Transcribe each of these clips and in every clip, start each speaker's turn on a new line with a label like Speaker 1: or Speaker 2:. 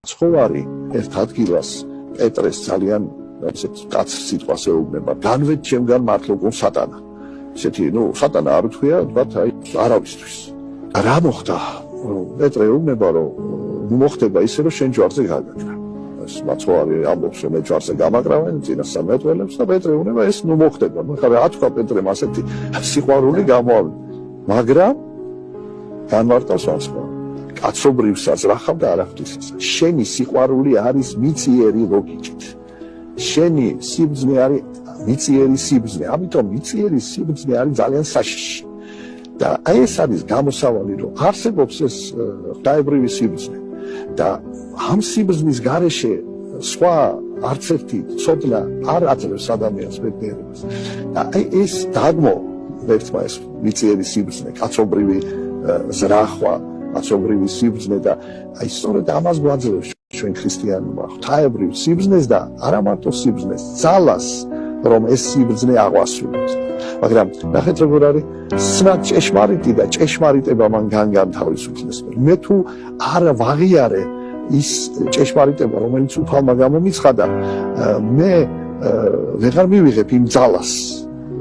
Speaker 1: ცხოვარი ერთ ადგილას პეტრეს ძალიან ესეთ კაცრ სიტყვას ეუბნება განვეთ ჩემგან მართლობო სატანა ესეთი სატანა არ ვთქვია ვთქვათ აი არავისთვის რა მოხდა პეტრე ეუბნება რომ მოხდება ისე რომ შენ ჯვარზე გაგაკრა ეს ცხოვარი ამბობს რომ მე ჯვარზე გამაკრავენ წინასწარ მეტყველებს და პეტრე ეუბნება ეს მოხდება ხა რა თქვა პეტრემ ასეთი სიყვარული გამოავლინა მაგრამ განმარტავს სხვა კაცობრიwsას რა ხავდა არაფრისას შენი სიყვარული არის მიწიერი ლოგიკით შენი სიბრძნე არის მიწიერი სიბრძნე ამიტომ მიწიერი სიბრძნე არის ძალიან საშიში და აი ეს არის გამოსავალი რომ არსებობს ეს ღვთაებრივი სიბრძნე და ამ სიბრძნის გარეშე სხვა არც ერთი ცოდნა არ აძლევს ადამიანს ბედნიერებას და აი ეს დაგმო ერთმა ეს მიწიერი სიბრძნე კაცობრივი ზრახვა კაცობრივი სიბრძნე და აი სწორედ ამას გვაძლევს ჩვენ ქრისტიანობა ღვთაებრივ სიბრძნეს და არა მარტო სიბრძნეს ძალას რომ ეს სიბრძნე აღვასრულოს მაგრამ ნახეთ როგორ არის სნად ჭეშმარიტი და ჭეშმარიტება მან განთავისუფლდეს მე თუ არ ვაღიარე ის ჭეშმარიტება რომელიც უფალმა გამომიცხადა მე ვეღარ მივიღებ იმ ძალას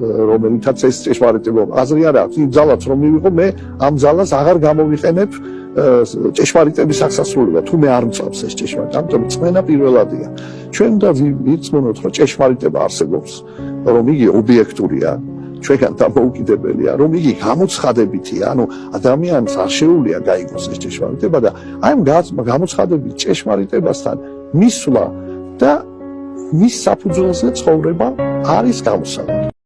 Speaker 1: რომელითაც ეს ჭეშმარიტება აზრი არ აქვს იმ ძალას რომ მივიღო მე ამ ძალას აღარ გამოვიყენებ ჭეშმარიტების აღსასრულებლად თუ მე არ მწავს ეს ჭეშმარიტება ამიტომ წმენა პირველადია ჩვენ და ვიცმენოთ რომ ჭეშმარიტება არსებობს რომ იგი ობიექტურია ჩვენგან დამოუკიდებელია რომ იგი გამოცხადებითია ანუ ადამიანს არ შეუძლია გაიგოს ეს ჭეშმარიტება და აი ამ გამოცხადებით ჭეშმარიტებასთან მისვლა და მის საფუძველზე ცხოვრება არის გამოსავალი